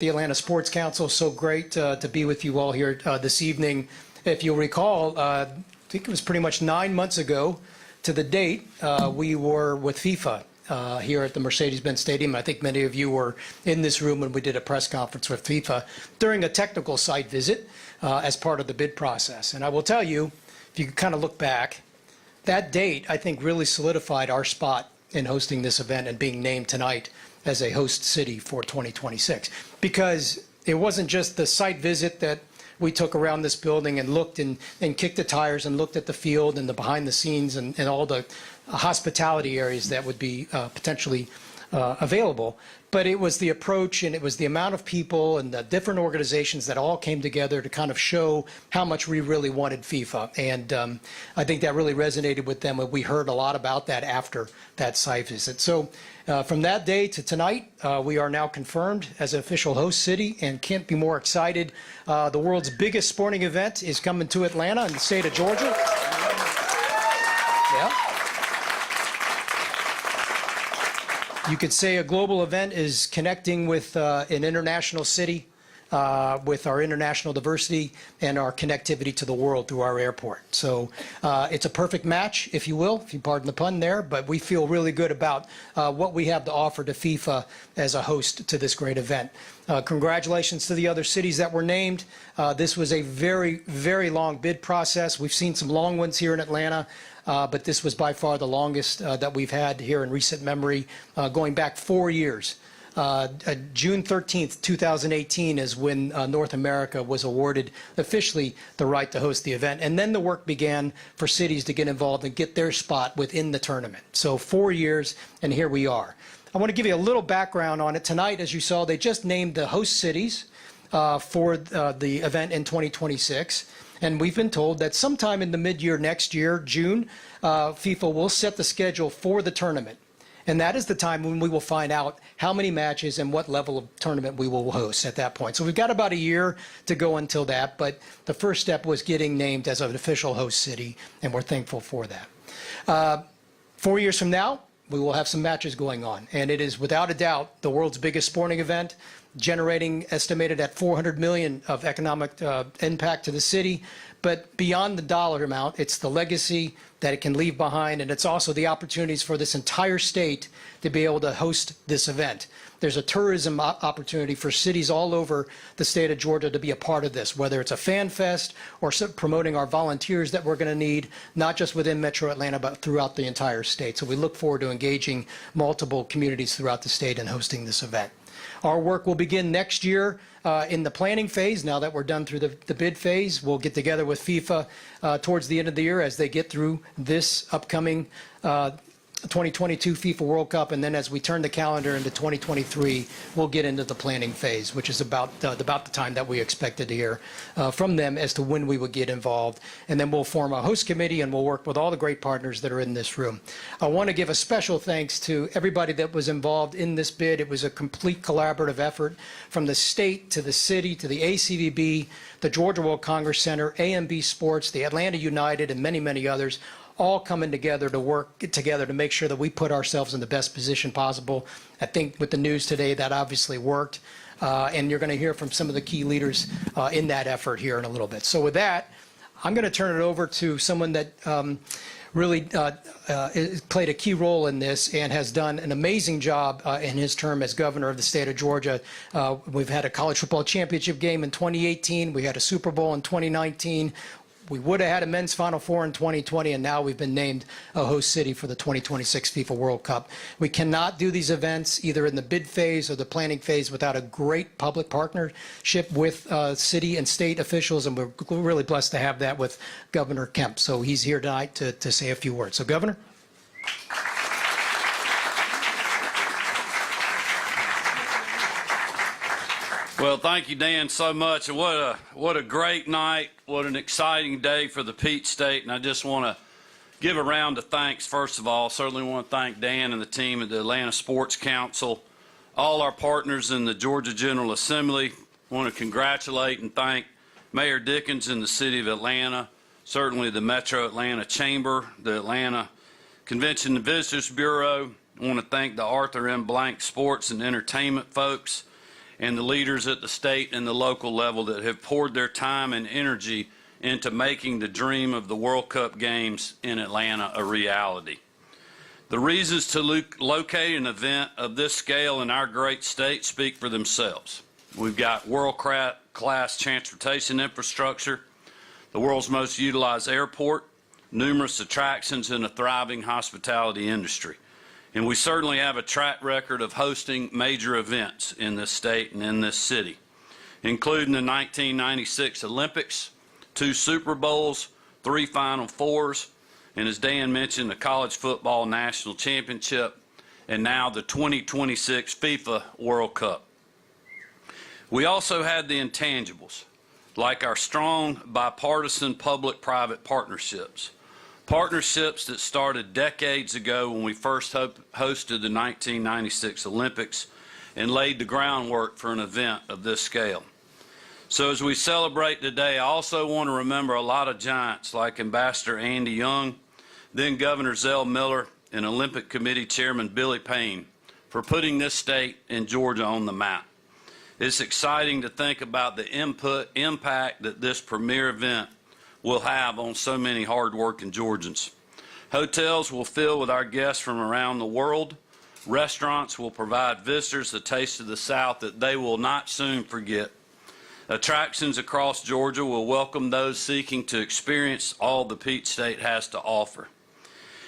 The Atlanta Sports Council. So great to be with you all here this evening. If you'll recall, I think it was pretty much 9 months ago to the date, we were with FIFA here at the Mercedes-Benz Stadium. I think many of you were in this room when we did a press conference with FIFA during a technical site visit as part of the bid process. And I will tell you, if you kind of look back, that date, I think, really solidified our spot in hosting this event and being named tonight as a host city for 2026. Because it wasn't just the site visit that we took around this building and looked and kicked the tires and looked at the field and the behind the scenes and all the hospitality areas that would be potentially available. But it was the approach, and it was the amount of people and the different organizations that all came together to kind of show how much we really wanted FIFA. And I think that really resonated with them. We heard a lot about that after that site visit. So from that day to tonight, we are now confirmed as an official host city and can't be more excited. The world's biggest sporting event is coming to Atlanta in the state of Georgia. Yeah. You could say a global event is connecting with an international city, with our international diversity and our connectivity to the world through our airport. So it's a perfect match, if you will, if you pardon the pun there, but we feel really good about what we have to offer to FIFA as a host to this great event. Congratulations to the other cities that were named. This was a very, very long bid process. We've seen some long ones here in Atlanta. But this was by far the longest that we've had here in recent memory, going back 4 years. June 13th, 2018 is when North America was awarded officially the right to host the event. And then the work began for cities to get involved and get their spot within the tournament. So 4 years, and here we are. I want to give you a little background on it. Tonight, as you saw, they just named the host cities for the event in 2026. And we've been told that sometime in the mid-year next year, June, FIFA will set the schedule for the tournament. And that is the time when we will find out how many matches and what level of tournament we will host at that point. So we've got about a year to go until that, but the first step was getting named as an official host city, and we're thankful for that. 4 years from now, we will have some matches going on, and it is without a doubt the world's biggest sporting event, generating estimated at $400 million of economic impact to the city. But beyond the dollar amount, it's the legacy that it can leave behind, and it's also the opportunities for this entire state to be able to host this event. There's a tourism opportunity for cities all over the state of Georgia to be a part of this, whether it's a fan fest or promoting our volunteers that we're going to need, not just within Metro Atlanta, but throughout the entire state. So we look forward to engaging multiple communities throughout the state and hosting this event. Our work will begin next year in the planning phase. Now that we're done through the bid phase, we'll get together with FIFA towards the end of the year as they get through this upcoming 2022 FIFA World Cup, and then as we turn the calendar into 2023, we'll get into the planning phase, which is about the time that we expected to hear from them as to when we would get involved. And then we'll form a host committee, and we'll work with all the great partners that are in this room. I want to give a special thanks to everybody that was involved in this bid. It was a complete collaborative effort from the state to the city to the ACVB, the Georgia World Congress Center, AMB Sports, the Atlanta United, and many, many others, all coming together to work together to make sure that we put ourselves in the best position possible. I think with the news today, that obviously worked. And you're going to hear from some of the key leaders in that effort here in a little bit. So with that, I'm going to turn it over to someone that really played a key role in this and has done an amazing job in his term as governor of the state of Georgia. We've had a college football championship game in 2018. We had a Super Bowl in 2019. We would have had a men's Final Four in 2020, and now we've been named a host city for the 2026 FIFA World Cup. We cannot do these events either in the bid phase or the planning phase without a great public partnership with city and state officials, and we're really blessed to have that with Governor Kemp. So he's here tonight to say a few words. So, Governor. Well, thank you, Dan, so much. And what a great night. What an exciting day for the Peach State. And I just want to give a round of thanks, first of all. Certainly want to thank Dan and the team at the Atlanta Sports Council, all our partners in the Georgia General Assembly. I want to congratulate and thank Mayor Dickens in the city of Atlanta, certainly the Metro Atlanta Chamber, the Atlanta Convention and Visitors Bureau. I want to thank the Arthur M. Blank Sports and Entertainment folks. and the leaders at the state and the local level that have poured their time and energy into making the dream of the World Cup games in Atlanta a reality. The reasons to locate an event of this scale in our great state speak for themselves. We've got world-class transportation infrastructure, the world's most utilized airport, numerous attractions, and a thriving hospitality industry. And we certainly have a track record of hosting major events in this state and in this city, including the 1996 Olympics, 2 Super Bowls, 3 Final Fours, and as Dan mentioned, the College Football National Championship, and now the 2026 FIFA World Cup. We also had the intangibles, like our strong bipartisan public-private partnerships. Partnerships that started decades ago when we first hosted the 1996 Olympics and laid the groundwork for an event of this scale. So as we celebrate today, I also want to remember a lot of giants like Ambassador Andy Young, then Governor Zell Miller, and Olympic Committee Chairman Billy Payne for putting this state and Georgia on the map. It's exciting to think about the impact that this premier event will have on so many hard-working Georgians. Hotels will fill with our guests from around the world. Restaurants will provide visitors a taste of the South that they will not soon forget. Attractions across Georgia will welcome those seeking to experience all the Peach State has to offer.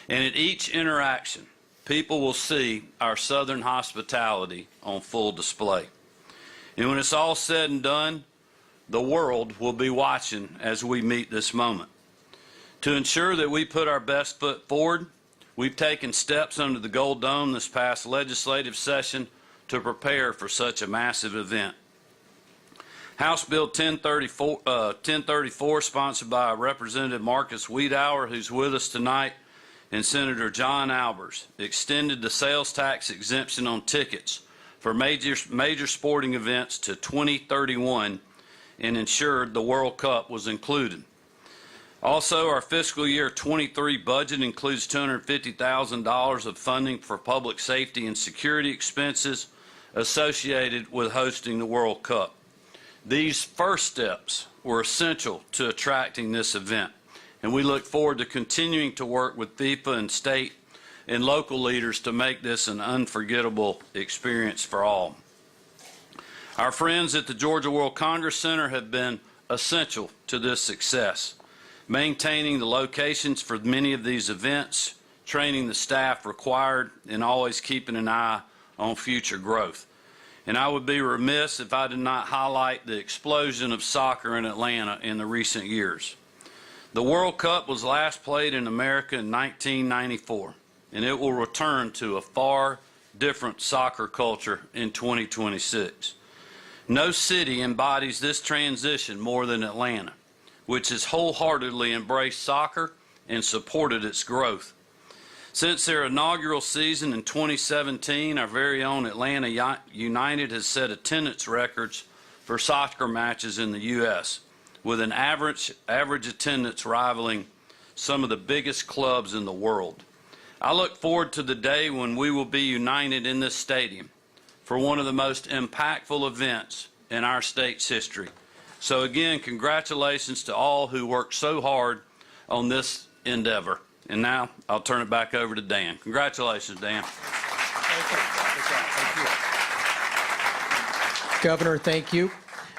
And at each interaction, people will see our Southern hospitality on full display. And when it's all said and done, the world will be watching as we meet this moment. To ensure that we put our best foot forward, we've taken steps under the Gold Dome this past legislative session to prepare for such a massive event. House Bill 1034, sponsored by Representative Marcus Wiedauer, who's with us tonight, and Senator John Albers, extended the sales tax exemption on tickets for major sporting events to 2031 and ensured the World Cup was included. Also, our fiscal year 23 budget includes $250,000 of funding for public safety and security expenses associated with hosting the World Cup. These first steps were essential to attracting this event, and we look forward to continuing to work with FIFA and state and local leaders to make this an unforgettable experience for all. Our friends at the Georgia World Congress Center have been essential to this success, maintaining the locations for many of these events, training the staff required, and always keeping an eye on future growth. And I would be remiss if I did not highlight the explosion of soccer in Atlanta in the recent years. The World Cup was last played in America in 1994, and it will return to a far different soccer culture in 2026. No city embodies this transition more than Atlanta, which has wholeheartedly embraced soccer and supported its growth. Since their inaugural season in 2017, our very own Atlanta United has set attendance records for soccer matches in the U.S., with an average attendance rivaling some of the biggest clubs in the world. I look forward to the day when we will be united in this stadium for one of the most impactful events in our state's history. So again, congratulations to all who worked so hard on this endeavor. And now I'll turn it back over to Dan. Congratulations, Dan. Thank you. Governor, thank you.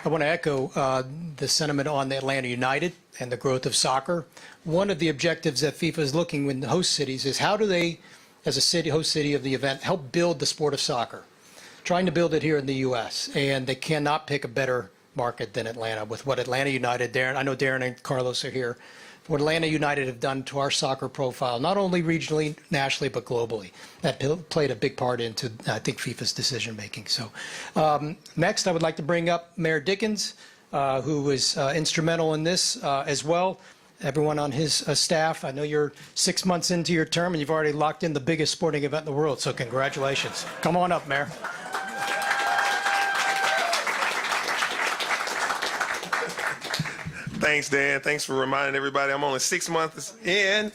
I want to echo the sentiment on the Atlanta United and the growth of soccer. One of the objectives that FIFA is looking with the host cities is how do they, as a city, host city of the event, help build the sport of soccer, trying to build it here in the U.S. And they cannot pick a better market than Atlanta with what Atlanta United, Darren, I know Darren and Carlos are here, what Atlanta United have done to our soccer profile, not only regionally, nationally, but globally. That played a big part into, I think, FIFA's decision-making. So next, I would like to bring up Mayor Dickens, who was instrumental in this as well. Everyone on his staff. I know you're 6 months into your term, and you've already locked in the biggest sporting event in the world, so congratulations. Come on up, Mayor. Thanks, Dan. Thanks for reminding everybody I'm only 6 months in.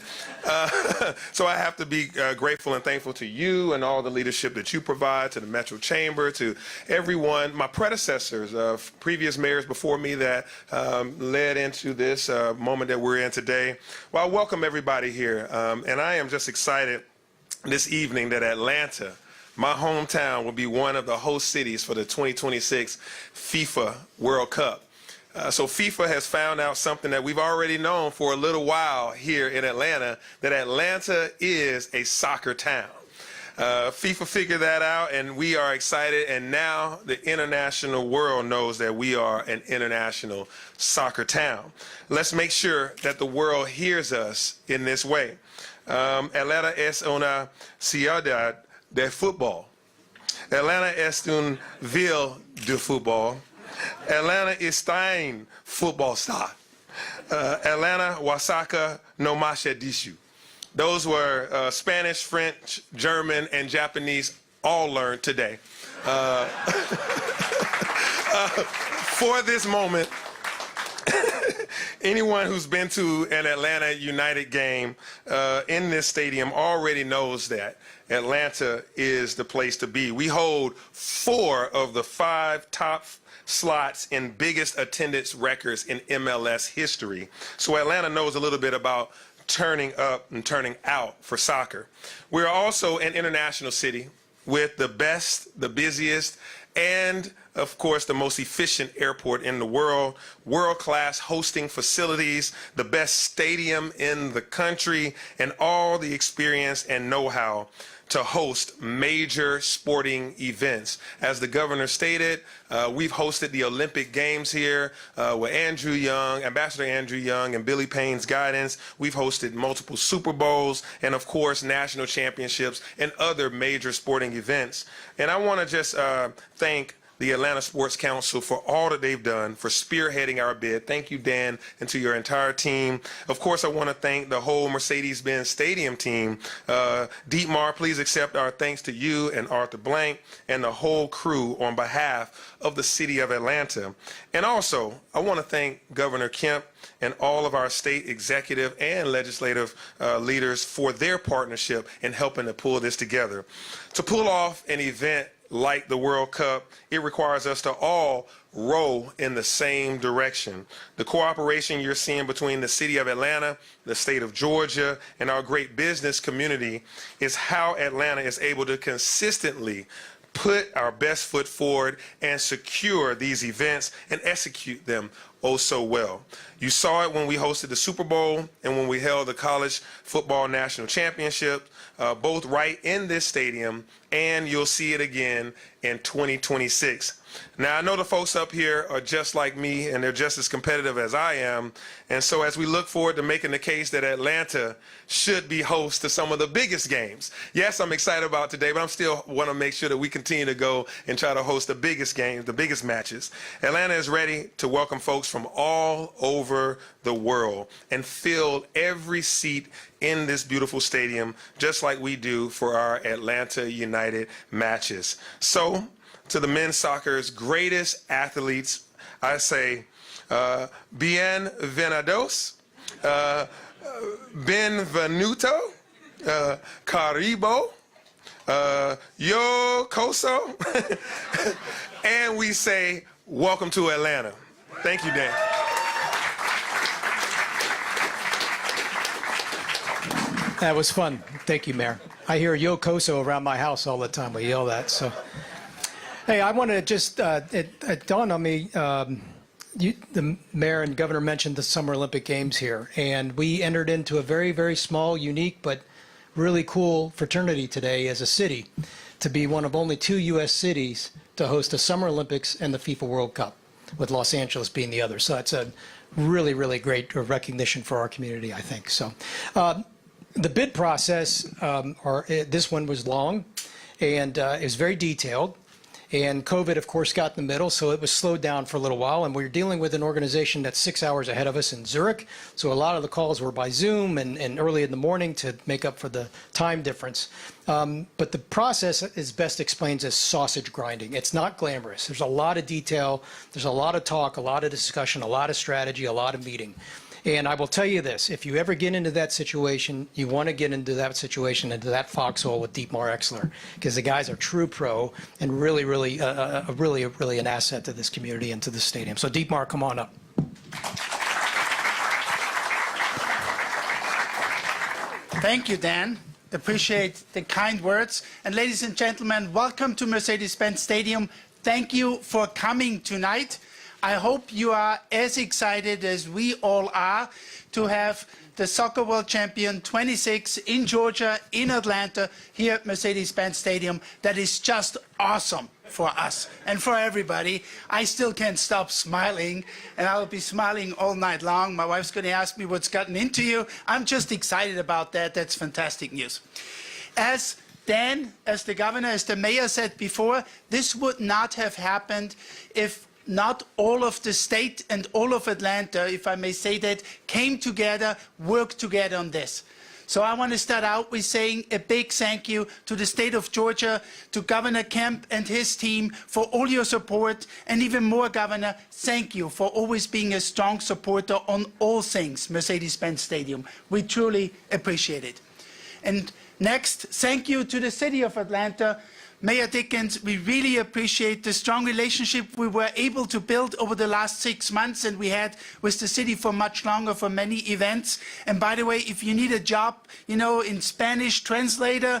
So I have to be grateful and thankful to you and all the leadership that you provide, to the Metro Chamber, to everyone, my predecessors, previous mayors before me that led into this moment that we're in today. Well, I welcome everybody here, and I am just excited this evening that Atlanta, my hometown, will be one of the host cities for the 2026 FIFA World Cup. So FIFA has found out something that we've already known for a little while here in Atlanta, that Atlanta is a soccer town. FIFA figured that out, and we are excited, and now the international world knows that we are an international soccer town. Let's make sure that the world hears us in this way. Atlanta es una ciudad de fútbol. Atlanta es un ville de fútbol. Atlanta está en football star. Atlanta, Wasaka, no Mashadishu. Those were Spanish, French, German, and Japanese, all learned today. For this moment, anyone who's been to an Atlanta United game in this stadium already knows that Atlanta is the place to be. We hold 4 of the 5 top slots in biggest attendance records in MLS history. So Atlanta knows a little bit about turning up and turning out for soccer. We're also an international city with the best, the busiest, and of course the most efficient airport in the world, world-class hosting facilities, the best stadium in the country, and all the experience and know-how to host major sporting events. As the governor stated, we've hosted the Olympic Games here with Andrew Young, Ambassador Andrew Young, and Billy Payne's guidance. We've hosted multiple Super Bowls and, of course, national championships and other major sporting events. And I want to just thank the Atlanta Sports Council for all that they've done, for spearheading our bid. Thank you, Dan, and to your entire team. Of course, I want to thank the whole Mercedes-Benz Stadium team. Dietmar, please accept our thanks to you and Arthur Blank and the whole crew on behalf of the city of Atlanta. And also, I want to thank Governor Kemp and all of our state executive and legislative leaders for their partnership in helping to pull this together. To pull off an event like the World Cup, it requires us to all row in the same direction. The cooperation you're seeing between the city of Atlanta, the state of Georgia, and our great business community is how Atlanta is able to consistently put our best foot forward and secure these events and execute them oh so well. You saw it when we hosted the Super Bowl and when we held the College Football National Championship, both right in this stadium, and you'll see it again in 2026. Now, I know the folks up here are just like me, and they're just as competitive as I am. And so as we look forward to making the case that Atlanta should be host to some of the biggest games. Yes, I'm excited about today, but I'm still want to make sure that we continue to go and try to host the biggest games, the biggest matches. Atlanta is ready to welcome folks from all over the world and fill every seat in this beautiful stadium, just like we do for our Atlanta United matches. So, to the men's soccer's greatest athletes, I say, bienvenidos, benvenuto, caribo, yo coso, and we say, welcome to Atlanta. Thank you, Dan. That was fun. Thank you, Mayor. I hear Yo Coso around my house all the time. We yell that. So, hey, I want to just, it dawned on me, the mayor and governor mentioned the Summer Olympic Games here, and we entered into a very, very small, unique, but really cool fraternity today as a city to be one of only 2 U.S. cities to host the Summer Olympics and the FIFA World Cup, with Los Angeles being the other. So that's a really, really great recognition for our community, I think. So. The bid process, this one was long, and it was very detailed. And COVID, of course, got in the middle, so it was slowed down for a little while. And we were dealing with an organization that's 6 hours ahead of us in Zurich. So a lot of the calls were by Zoom and early in the morning to make up for the time difference. But the process is best explained as sausage grinding. It's not glamorous. There's a lot of detail. There's a lot of talk, a lot of discussion, a lot of strategy, a lot of meeting. And I will tell you this, if you ever get into that situation, you want to get into that situation, into that foxhole with Dietmar Exler, because the guy's a true pro and really, really an asset to this community and to this stadium. So Dietmar, come on up. Thank you, Dan. Appreciate the kind words. And ladies and gentlemen, welcome to Mercedes-Benz Stadium. Thank you for coming tonight. I hope you are as excited as we all are to have the Soccer World Champion 26 in Georgia, in Atlanta, here at Mercedes-Benz Stadium. That is just awesome for us and for everybody. I still can't stop smiling, and I'll be smiling all night long. My wife's going to ask me what's gotten into you. I'm just excited about that. That's fantastic news. As Dan, as the governor, as the mayor said before, this would not have happened if not all of the state and all of Atlanta, if I may say that, came together, worked together on this. So I want to start out with saying a big thank you to the state of Georgia, to Governor Kemp and his team for all your support, and even more, Governor, thank you for always being a strong supporter on all things Mercedes-Benz Stadium. We truly appreciate it. And next, thank you to the city of Atlanta. Mayor Dickens, we really appreciate the strong relationship we were able to build over the last 6 months, and we had with the city for much longer for many events. And by the way, if you need a job, you know, in Spanish translator,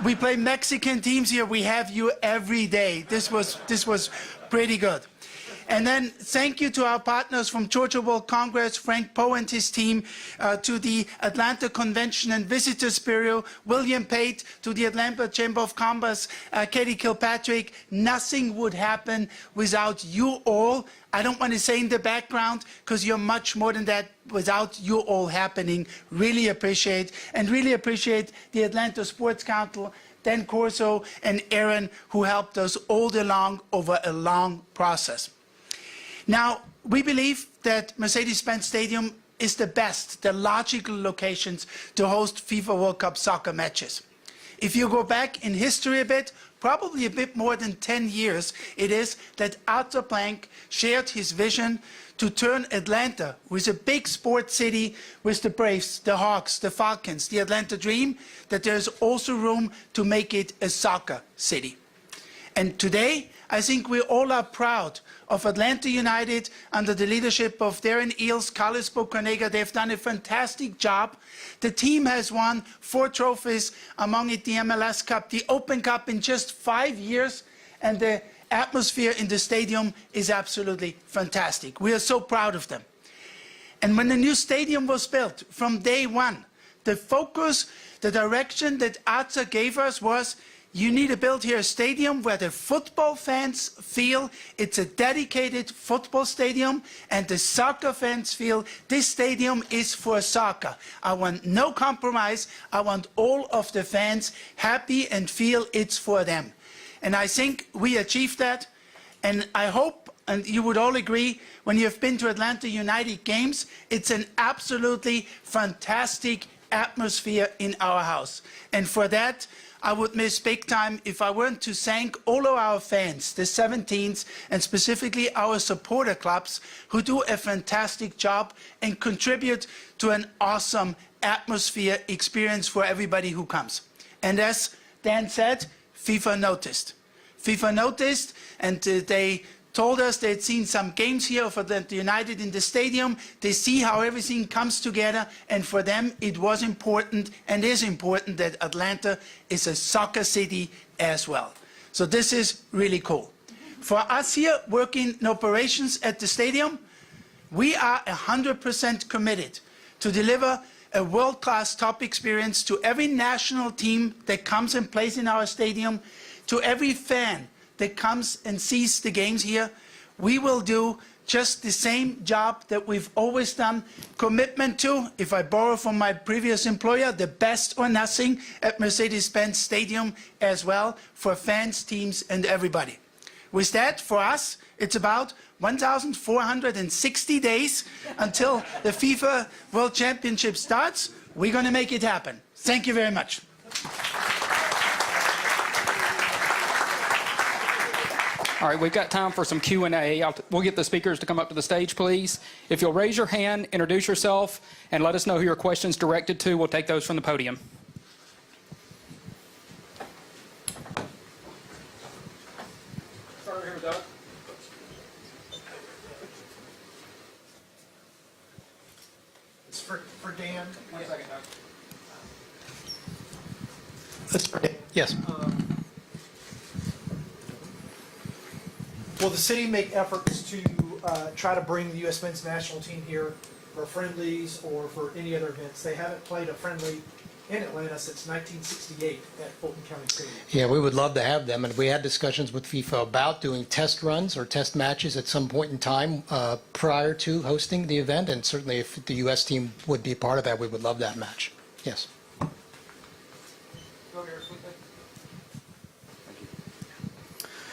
we play Mexican teams here, we have you every day. This was pretty good. And then thank you to our partners from Georgia World Congress, Frank Poe and his team, to the Atlanta Convention and Visitors Bureau, William Pate, to the Atlanta Chamber of Commerce, Katie Kilpatrick. Nothing would happen without you all. I don't want to say in the background, because you're much more than that, without you all happening. Really appreciate, and really appreciate the Atlanta Sports Council, Dan Corso and Aaron, who helped us all along over a long process. Now, we believe that Mercedes-Benz Stadium is the best, the logical locations to host FIFA World Cup soccer matches. If you go back in history a bit, probably a bit more than 10 years, it is that Arthur Blank shared his vision to turn Atlanta, with a big sports city, with the Braves, the Hawks, the Falcons, the Atlanta Dream, that there's also room to make it a soccer city. And today, I think we all are proud of Atlanta United under the leadership of Darren Eales, Carlos Bocanegra. They've done a fantastic job. The team has won 4 trophies, among it the MLS Cup, the Open Cup in just 5 years, and the atmosphere in the stadium is absolutely fantastic. We are so proud of them. And when the new stadium was built, from day one, the focus, the direction that Arthur gave us was, you need to build here a stadium where the football fans feel it's a dedicated football stadium, and the soccer fans feel this stadium is for soccer. I want no compromise. I want all of the fans happy and feel it's for them. And I think we achieved that. And I hope, and you would all agree, when you've been to Atlanta United games, it's an absolutely fantastic atmosphere in our house. And for that, I would miss big time if I weren't to thank all of our fans, the 17s, and specifically our supporter clubs, who do a fantastic job and contribute to an awesome atmosphere experience for everybody who comes. And as Dan said, FIFA noticed. FIFA noticed, and they told us they'd seen some games here of Atlanta United in the stadium. They see how everything comes together, and for them it was important and is important that Atlanta is a soccer city as well. So this is really cool. For us here working in operations at the stadium, we are 100% committed to deliver a world-class top experience to every national team that comes and plays in our stadium, to every fan that comes and sees the games here. We will do just the same job that we've always done. Commitment to, if I borrow from my previous employer, the best or nothing at Mercedes-Benz Stadium as well, for fans, teams, and everybody. With that, for us, it's about 1,460 days until the FIFA World Championship starts. We're going to make it happen. Thank you very much. All right, we've got time for some Q&A. We'll get the speakers to come up to the stage, please. If you'll raise your hand, introduce yourself, and let us know who your question's directed to, we'll take those from the podium. Start over here with Doug. It's for Dan. 1 second, Doug. Yes. Will the city make efforts to try to bring the U.S. men's national team here for friendlies or for any other events? They haven't played a friendly in Atlanta since 1968 at Fulton County Stadium. Yeah, we would love to have them, and we had discussions with FIFA about doing test runs or test matches at some point in time prior to hosting the event, and certainly if the U.S. team would be part of that, we would love that match. Yes.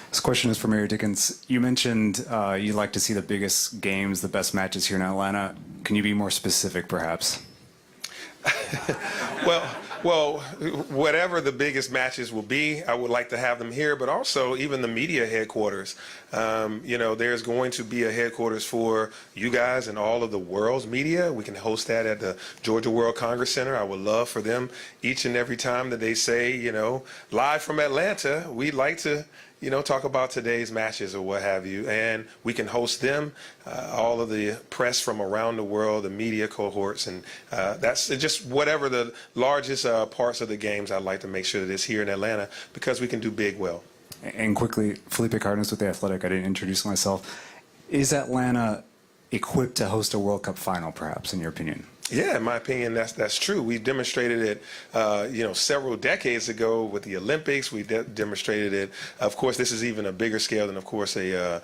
This question is for Mayor Dickens. You mentioned you'd like to see the biggest games, the best matches here in Atlanta. Can you be more specific, perhaps? Well, whatever the biggest matches will be, I would like to have them here, but also even the media headquarters. There's going to be a headquarters for you guys and all of the world's media. We can host that at the Georgia World Congress Center. I would love for them each and every time that they say, live from Atlanta, we'd like to talk about today's matches or what have you. And we can host them, all of the press from around the world, the media cohorts, and that's just whatever the largest parts of the games I'd like to make sure that it's here in Atlanta because we can do big well. And quickly, Felipe Cardenas with The Athletic. I didn't introduce myself. Is Atlanta equipped to host a World Cup final, perhaps, in your opinion? Yeah, in my opinion, that's true. We've demonstrated it, several decades ago with the Olympics. We demonstrated it. Of course, this is even a bigger scale than, of course, a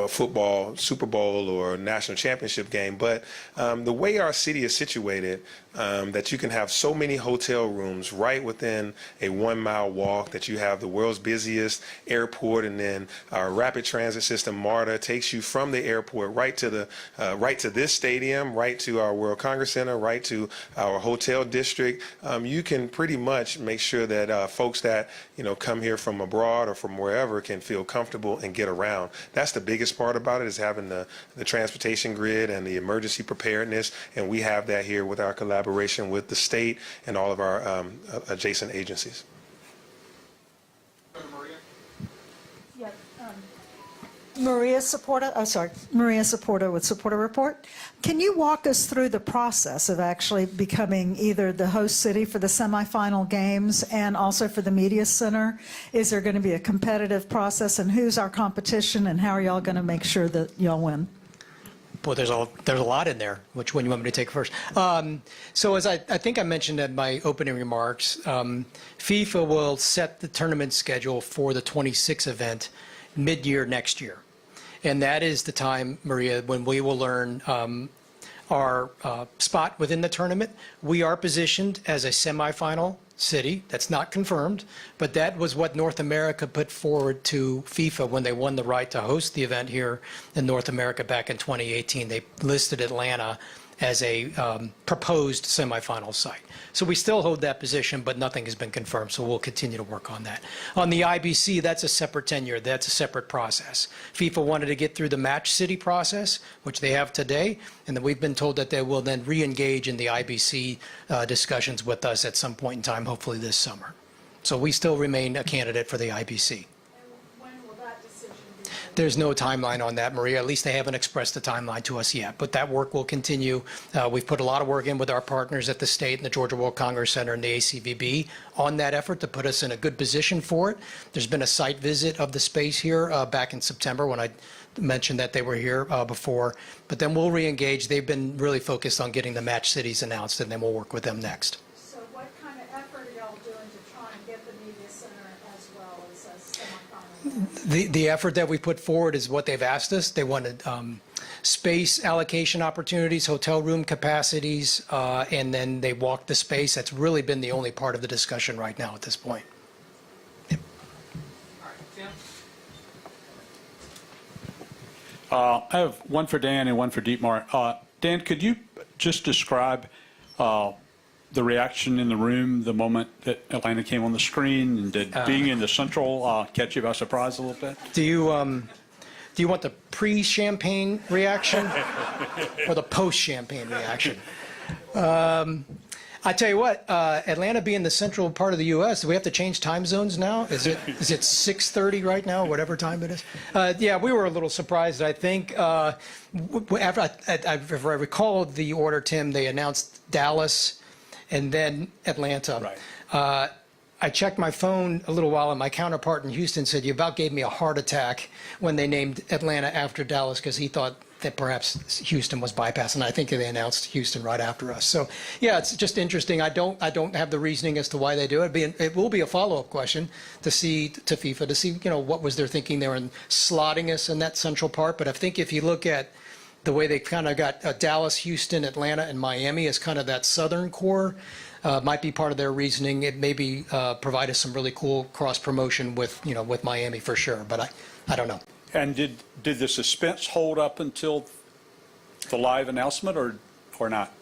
football Super Bowl or national championship game. But the way our city is situated, that you can have so many hotel rooms right within a 1 mile walk, that you have the world's busiest airport, and then our rapid transit system, MARTA, takes you from the airport right to this stadium, right to our World Congress Center, right to our hotel district. You can pretty much make sure that folks that come here from abroad or from wherever can feel comfortable and get around. That's the biggest part about it, is having the transportation grid and the emergency preparedness, and we have that here with our collaboration with the state and all of our adjacent agencies. Yeah, Maria Supporta with Supporta Report. Can you walk us through the process of actually becoming either the host city for the semifinal games and also for the media center? Is there going to be a competitive process, and who's our competition, and how are y'all going to make sure that y'all win? Boy, there's a lot in there. Which one you want me to take first? So as I think I mentioned in my opening remarks, FIFA will set the tournament schedule for the 26 event mid-year next year. And that is the time, Maria, when we will learn our spot within the tournament. We are positioned as a semifinal city. That's not confirmed, but that was what North America put forward to FIFA when they won the right to host the event here in North America back in 2018. They listed Atlanta as a proposed semifinal site. So we still hold that position, but nothing has been confirmed, so we'll continue to work on that. On the IBC, that's a separate tenure. That's a separate process. FIFA wanted to get through the match city process, which they have today, and then we've been told that they will then re-engage in the IBC discussions with us at some point in time, hopefully this summer. So we still remain a candidate for the IBC. There's no timeline on that, Maria. At least they haven't expressed a timeline to us yet. But that work will continue. We've put a lot of work in with our partners at the state and the Georgia World Congress Center and the ACVB on that effort to put us in a good position for it. There's been a site visit of the space here back in September when I mentioned that they were here before. But then we'll re-engage. They've been really focused on getting the match cities announced, and then we'll work with them next. So what kind of effort are y'all doing to try and get the media center as well as a semifinal? The effort that we put forward is what they've asked us. They wanted space allocation opportunities, hotel room capacities, and then they walked the space. That's really been the only part of the discussion right now at this point. Yep. All right, Tim? I have one for Dan and one for Dietmar. Dan, could you just describe the reaction in the room the moment that Atlanta came on the screen? And did being in the Central catch you by surprise a little bit? Do you want the pre-champagne reaction or the post-champagne reaction? I tell you what, Atlanta being the central part of the U.S., do we have to change time zones now? Is it 6:30 right now, whatever time it is? Yeah, we were a little surprised, I think. After if I recall the order, Tim, they announced Dallas and then Atlanta. Right. I checked my phone a little while, and my counterpart in Houston said, you about gave me a heart attack when they named Atlanta after Dallas, because he thought that perhaps Houston was bypassing. I think they announced Houston right after us. So, yeah, it's just interesting. I don't have the reasoning as to why they do it. It will be a follow-up question to FIFA to see, what was their thinking there in slotting us in that central part. But I think if you look at the way they kind of got Dallas, Houston, Atlanta, and Miami as kind of that southern core, might be part of their reasoning. It maybe provide us some really cool cross promotion with Miami for sure. But I don't know. And did the suspense hold up until the live announcement or not?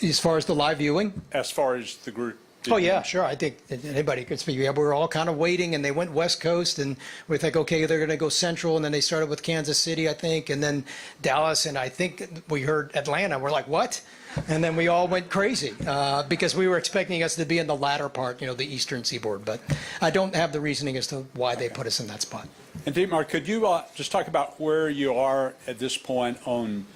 As far as the live viewing? As far as the group? Oh, yeah, sure. I think anybody could speak. Yeah, we were all kind of waiting, and they went West Coast, and we think, okay, they're going to go Central, and then they started with Kansas City, I think, and then Dallas, and I think we heard Atlanta. We're like, what? And then we all went crazy because we were expecting us to be in the latter part, the eastern seaboard. But I don't have the reasoning as to why they put us in that spot. And Dietmar, could you just talk about where you are at this point on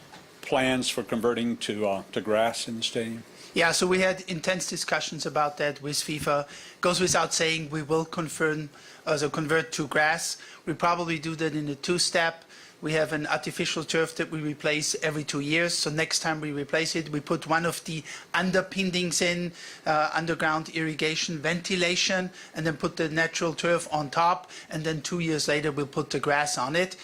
plans for converting to grass in the stadium? Yeah, so we had intense discussions about that with FIFA. Goes without saying, we will convert to grass. We probably do that in a two-step. We have an artificial turf that we replace every 2 years. So next time we replace it, we put one of the underpinnings in, underground irrigation, ventilation, and then put the natural turf on top. And then 2 years later, we'll put the grass on it.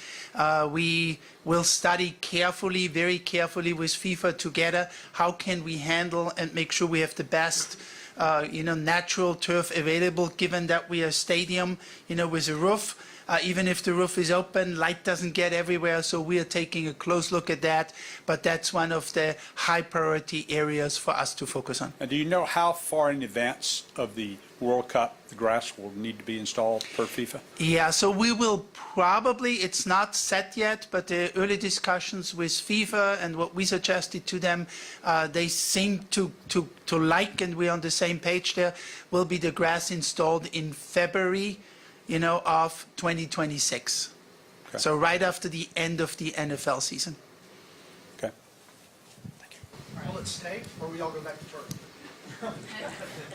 We will study carefully, very carefully with FIFA together, how can we handle and make sure we have the best natural turf available, given that we are a stadium, with a roof. Even if the roof is open, light doesn't get everywhere, so we are taking a close look at that. But that's one of the high priority areas for us to focus on. And do you know how far in advance of the World Cup the grass will need to be installed per FIFA? Yeah, so we will probably, it's not set yet, but the early discussions with FIFA and what we suggested to them, they seem to like, and we're on the same page there, will be the grass installed in February of 2026. Okay. So right after the end of the NFL season. Okay. Will it stay, or we all go back to turf?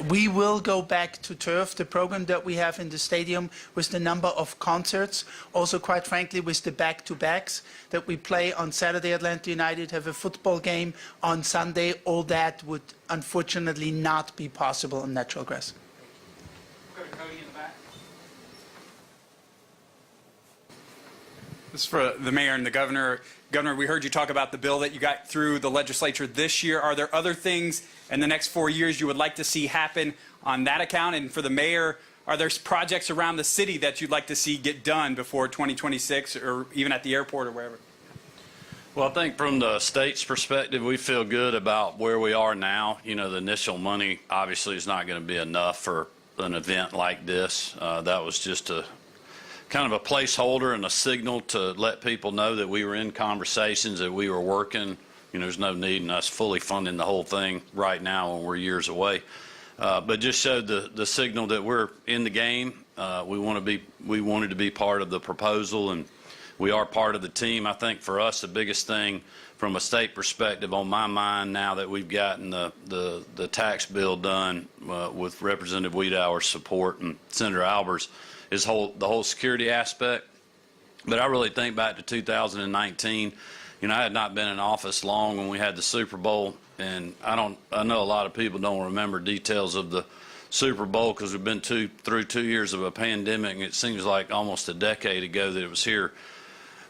We will go back to turf, the program that we have in the stadium with the number of concerts, also quite frankly with the back-to-backs that we play on Saturday. Atlanta United have a football game on Sunday. All that would unfortunately not be possible on natural grass. Go to Cody in the back. This is for the mayor and the governor. Governor, we heard you talk about the bill that you got through the legislature this year. Are there other things in the next 4 years you would like to see happen on that account? And for the mayor, are there projects around the city that you'd like to see get done before 2026 or even at the airport or wherever? Well, I think from the state's perspective, we feel good about where we are now. The initial money obviously is not going to be enough for an event like this. That was just a kind of a placeholder and a signal to let people know that we were in conversations, that we were working. There's no need in us fully funding the whole thing right now when we're years away. But just showed the signal that we're in the game. We wanted to be part of the proposal, and we are part of the team. I think for us, the biggest thing from a state perspective on my mind now that we've gotten the tax bill done with Representative Wiedauer's support and Senator Albers is the whole security aspect. But I really think back to 2019. I had not been in office long when we had the Super Bowl, and I know a lot of people don't remember details of the Super Bowl because we've been through 2 years of a pandemic, and it seems like almost a decade ago that it was here.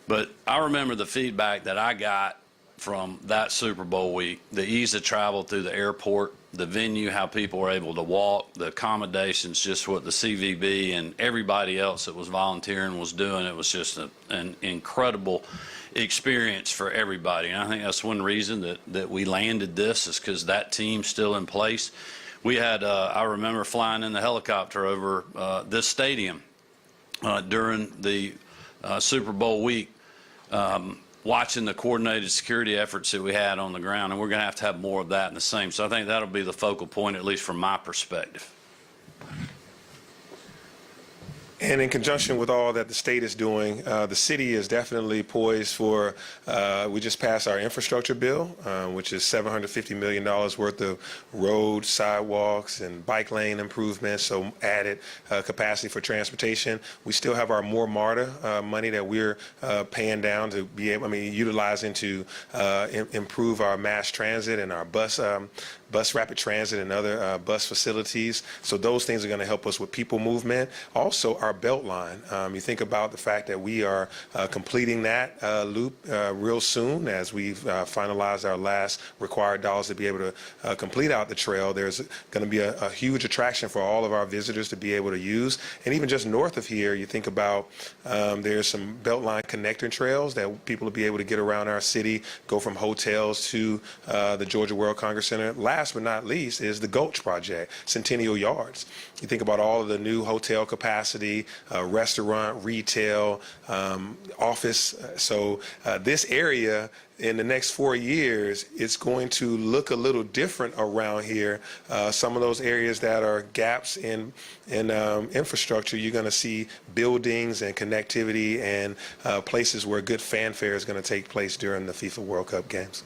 But I remember the feedback that I got from that Super Bowl week, the ease of travel through the airport, the venue, how people were able to walk, the accommodations, just what the CVB and everybody else that was volunteering was doing. It was just an incredible experience for everybody. And I think that's one reason that we landed this, is because that team's still in place. We had, I remember flying in the helicopter over this stadium during the Super Bowl week, watching the coordinated security efforts that we had on the ground, and we're going to have more of that in the same. So I think that'll be the focal point, at least from my perspective. And in conjunction with all that the state is doing, the city is definitely poised for, we just passed our infrastructure bill, which is $750 million worth of roads, sidewalks, and bike lane improvements, so added capacity for transportation. We still have our More MARTA money that we're paying down to be able, utilizing to improve our mass transit and our bus rapid transit and other bus facilities. So those things are going to help us with people movement. Also, our belt line. You think about the fact that we are completing that loop real soon as we've finalized our last required dollars to be able to complete out the trail. There's going to be a huge attraction for all of our visitors to be able to use. And even just north of here, you think about there's some Beltline connector trails that people will be able to get around our city, go from hotels to the Georgia World Congress Center. Last but not least is the Gulch Project, Centennial Yards. You think about all of the new hotel capacity, restaurant, retail, office. So this area in the next 4 years, it's going to look a little different around here. Some of those areas that are gaps in infrastructure, you're going to see buildings and connectivity and places where good fanfare is going to take place during the FIFA World Cup games.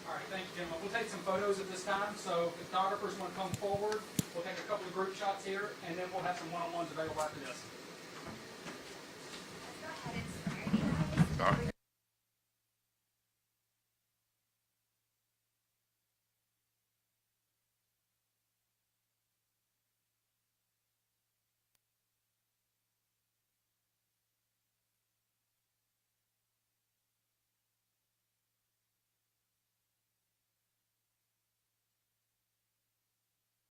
All right, thank you, gentlemen. We'll take some photos at this time, so if photographers want to come forward, we'll take a couple of group shots here, and then we'll have some one-on-ones available after this. All right.